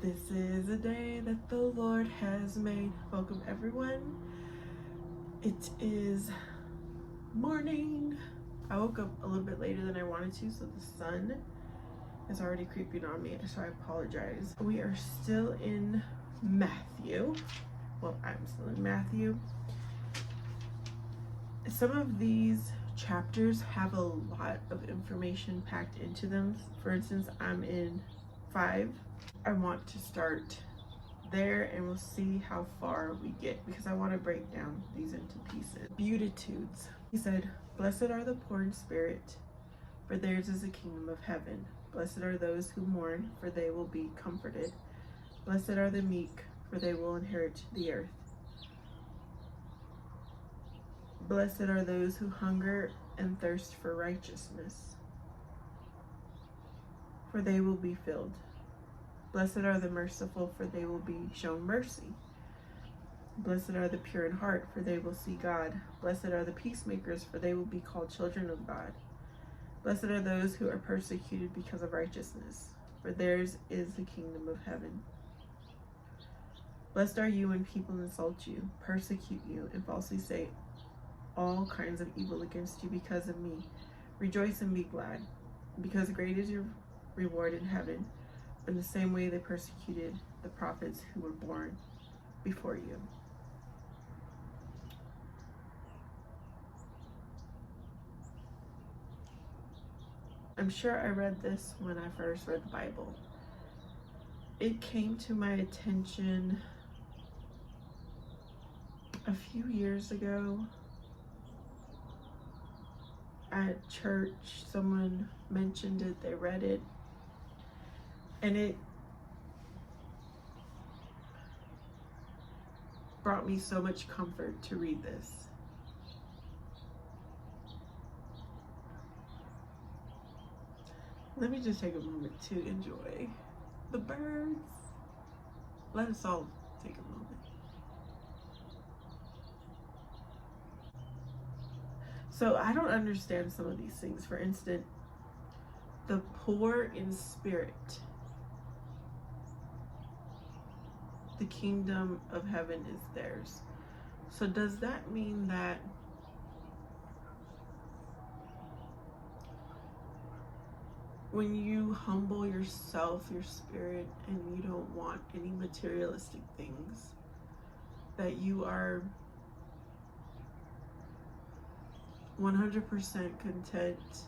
This is a day that the Lord has made. Welcome, everyone. It is morning. I woke up a little bit later than I wanted to, so the sun is already creeping on me, so I apologize. We are still in Matthew. Well, I'm still in Matthew. Some of these chapters have a lot of information packed into them. For instance, I'm in 5. I want to start there and we'll see how far we get, because I want to break down these into pieces. Beatitudes. He said, "Blessed are the poor in spirit, for theirs is the kingdom of heaven. Blessed are those who mourn, for they will be comforted. Blessed are the meek, for they will inherit the earth. Blessed are those who hunger and thirst for righteousness, for they will be filled. Blessed are the merciful, for they will be shown mercy. Blessed are the pure in heart, for they will see God. Blessed are the peacemakers, for they will be called children of God. Blessed are those who are persecuted because of righteousness, for theirs is the kingdom of heaven. Blessed are you when people insult you, persecute you, and falsely say all kinds of evil against you because of me. Rejoice and be glad, because great is your reward in heaven. In the same way they persecuted the prophets who were born before you." I'm sure I read this when I first read the Bible. It came to my attention a few years ago at church. Someone mentioned it, they read it, and it brought me so much comfort to read this. Let me just take a moment to enjoy the birds. Let us all take a moment. So I don't understand some of these things. For instance, the poor in spirit, the kingdom of heaven is theirs. So does that mean that when you humble yourself, your spirit, and you don't want any materialistic things, that you are 100% content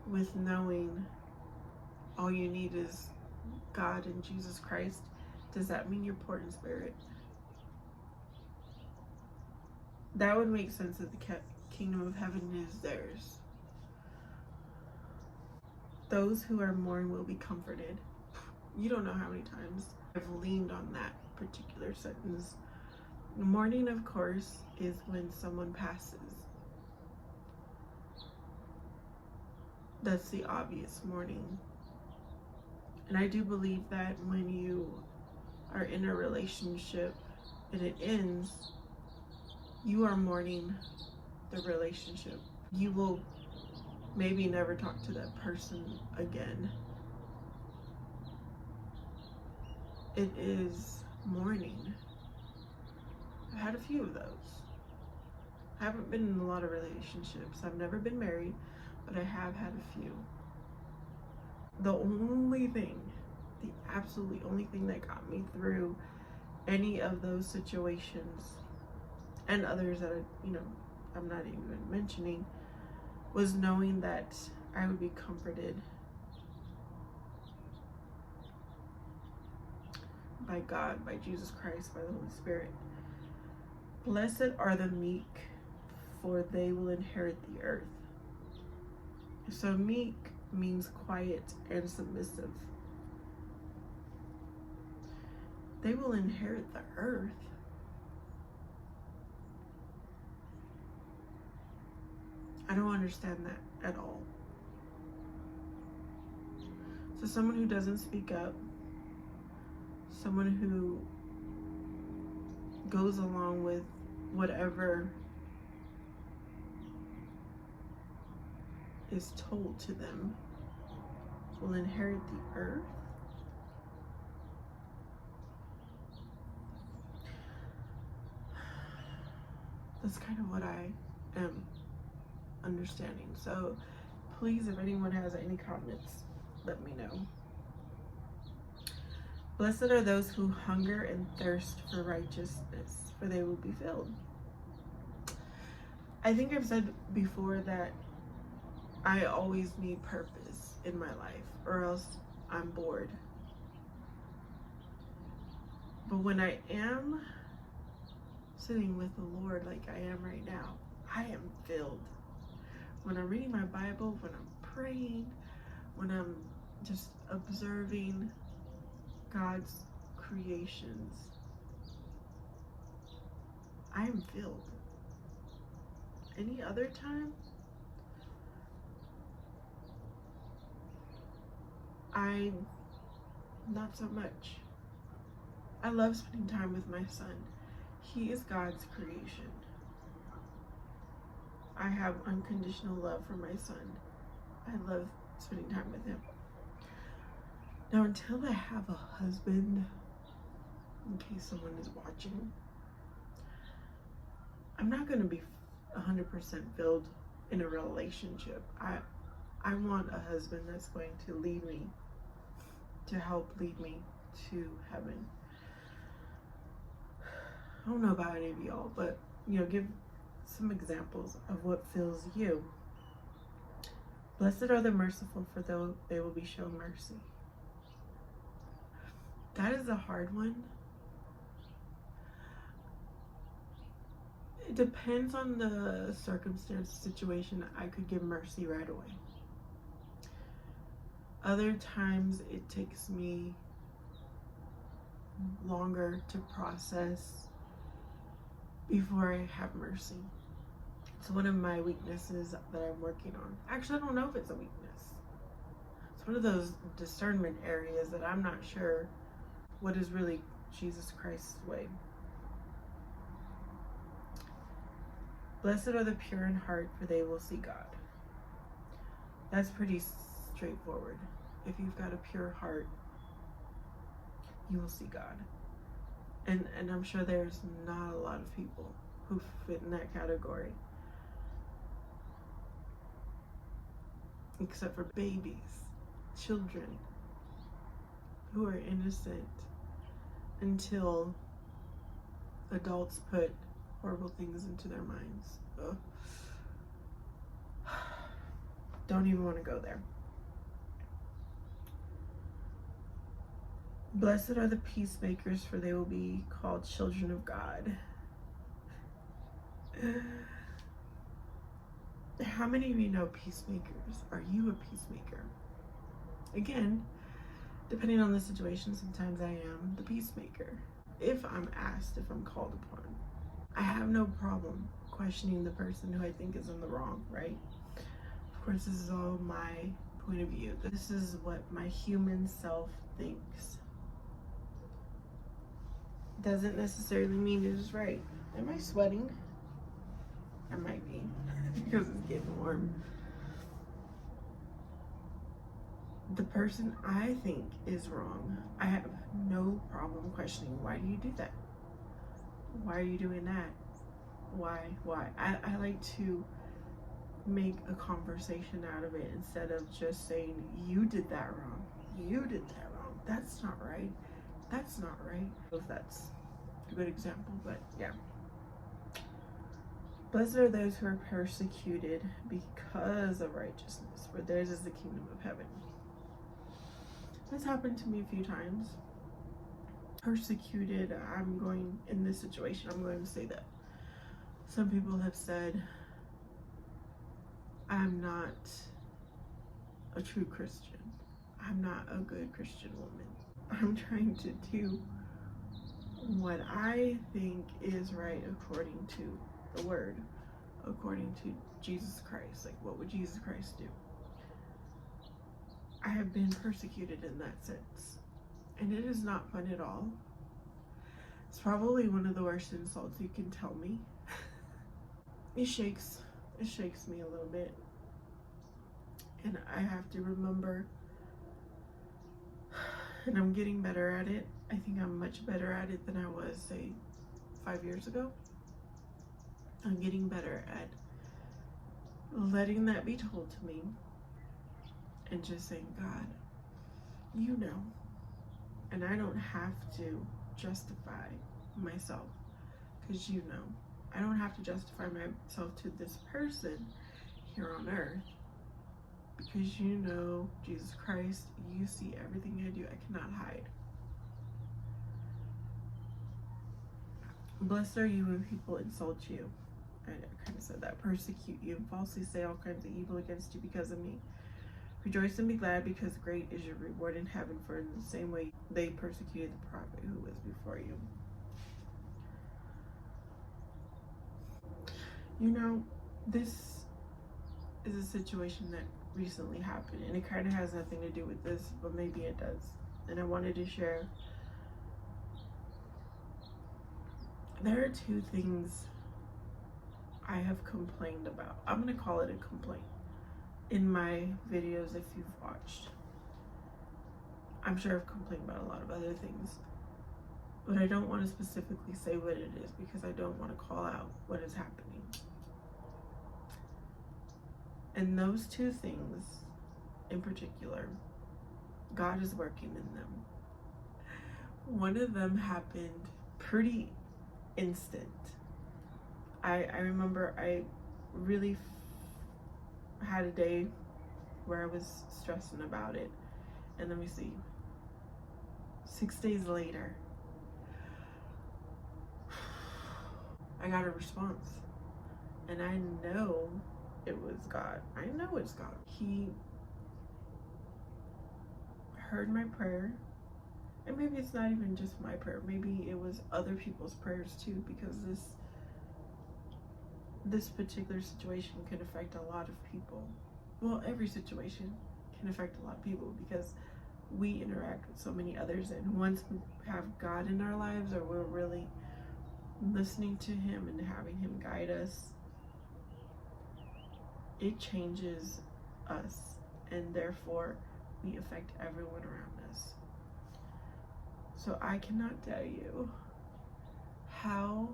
with knowing all you need is God and Jesus Christ? Does that mean you're poor in spirit? That would make sense that the kingdom of heaven is theirs. Those who are mourn will be comforted. You don't know how many times I've leaned on that particular sentence. Mourning, of course, is when someone passes. That's the obvious mourning. And I do believe that when you are in a relationship and it ends, you are mourning the relationship. You will maybe never talk to that person again. It is mourning. I've had a few of those. I haven't been in a lot of relationships. I've never been married, but I have had a few. The only thing, the absolutely only thing that got me through any of those situations, and others that I'm not even mentioning, was knowing that I would be comforted by God, by Jesus Christ, by the Holy Spirit. Blessed are the meek, for they will inherit the earth. So meek means quiet and submissive. They will inherit the earth. I don't understand that at all. So someone who doesn't speak up, someone who goes along with whatever is told to them will inherit the earth. That's kind of what I am understanding. So please, if anyone has any comments, let me know. Blessed are those who hunger and thirst for righteousness, for they will be filled. I think I've said before that I always need purpose in my life, or else I'm bored. But when I am sitting with the Lord like I am right now, I am filled. When I'm reading my Bible, when I'm praying, when I'm just observing God's creations, I am filled. Any other time, not so much. I love spending time with my son. He is God's creation. I have unconditional love for my son. I love spending time with him. Now, until I have a husband, in case someone is watching, I'm not going to be 100% filled in a relationship. I want a husband that's going to lead me, to help lead me to heaven. I don't know about any of y'all, but give some examples of what fills you. Blessed are the merciful, for they will be shown mercy. That is a hard one. It depends on the circumstance, situation. I could give mercy right away. Other times it takes me longer to process before I have mercy. It's one of my weaknesses that I'm working on. Actually, I don't know if it's a weakness. It's one of those discernment areas that I'm not sure what is really Jesus Christ's way. Blessed are the pure in heart, for they will see God. That's pretty straightforward. If you've got a pure heart, you will see God. And I'm sure there's not a lot of people who fit in that category. Except for babies, children, who are innocent until adults put horrible things into their minds. Ugh. Don't even want to go there. Blessed are the peacemakers, for they will be called children of God. How many of you know peacemakers? Are you a peacemaker? Again, depending on the situation, sometimes I am the peacemaker. If I'm asked, if I'm called upon, I have no problem questioning the person who I think is in the wrong, right? Of course, this is all my point of view. This is what my human self thinks. Doesn't necessarily mean it is right. Am I sweating? I might be because it's getting warm. The person I think is wrong, I have no problem questioning. Why do you do that? Why are you doing that? Why? I like to make a conversation out of it instead of just saying, you did that wrong. You did that wrong. That's not right. That's not right. If that's a good example, but yeah. Blessed are those who are persecuted because of righteousness, for theirs is the kingdom of heaven. That's happened to me a few times. Persecuted, in this situation, I'm going to say that some people have said, I'm not a true Christian. I'm not a good Christian woman. I'm trying to do what I think is right according to the word, according to Jesus Christ. Like, what would Jesus Christ do? I have been persecuted in that sense, and it is not fun at all. It's probably one of the worst insults you can tell me. It shakes me a little bit, and I have to remember, and I'm getting better at it. I think I'm much better at it than I was, say, 5 years ago. I'm getting better at letting that be told to me and just saying, God, you know. And I don't have to justify myself, because you know. I don't have to justify myself to this person here on earth, because you know, Jesus Christ, you see everything I do. I cannot hide. Blessed are you when people insult you. I kind of said that. Persecute you, falsely say all kinds of evil against you because of me. Rejoice and be glad, because great is your reward in heaven, for in the same way they persecuted the prophet who was before you. You know, this is a situation that recently happened, and it kind of has nothing to do with this, but maybe it does. And I wanted to share. There are two things I have complained about. I'm going to call it a complaint in my videos if you've watched. I'm sure I've complained about a lot of other things, but I don't want to specifically say what it is, because I don't want to call out what is happening. And those two things in particular, God is working in them. One of them happened pretty instant. I remember I really had a day where I was stressing about it, and let me see, 6 days later I got a response, and I know it was God. I know it's God. He heard my prayer, and maybe it's not even just my prayer, maybe it was other people's prayers too, because this particular situation can affect a lot of people. Well, every situation can affect a lot of people, because we interact with so many others, and once we have God in our lives, or we're really listening to him and having him guide us, it changes us, and therefore we affect everyone around us. So I cannot tell you how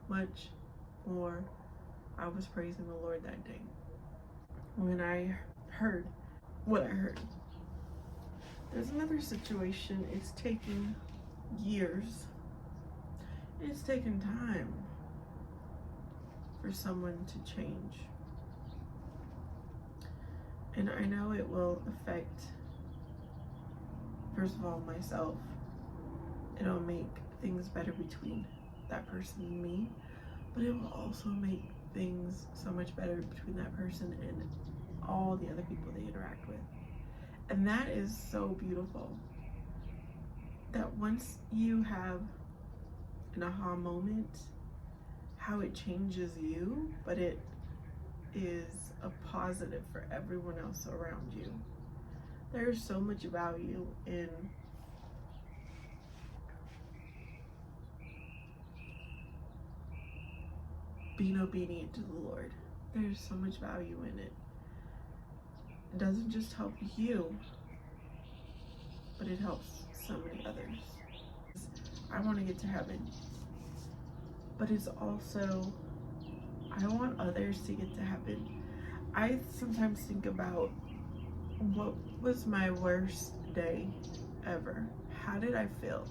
much more I was praising the Lord that day when I heard what I heard. There's another situation. It's taken years. It's taken time for someone to change. And I know it will affect, first of all, myself. It'll make things better between that person and me, but it will also make things so much better between that person and all the other people they interact with. And that is so beautiful, that once you have an aha moment, how it changes you, but it is a positive for everyone else around you. There's so much value in being obedient to the Lord. There's so much value in it. It doesn't just help you, but it helps so many others. I want to get to heaven, but it's also, I want others to get to heaven. I sometimes think about, what was my worst day ever? How did I feel?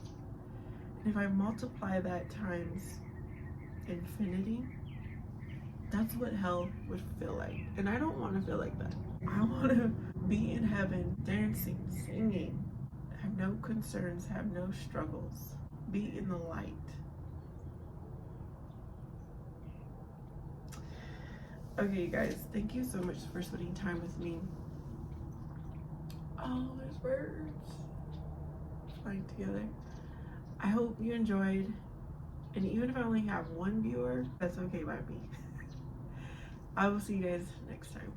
And if I multiply that times infinity, that's what hell would feel like. And I don't want to feel like that. I want to be in heaven, dancing, singing, have no concerns, have no struggles, be in the light. Okay, you guys, thank you so much for spending time with me. Oh, there's birds flying together. I hope you enjoyed, and even if I only have one viewer, that's okay by me. I will see you guys next time.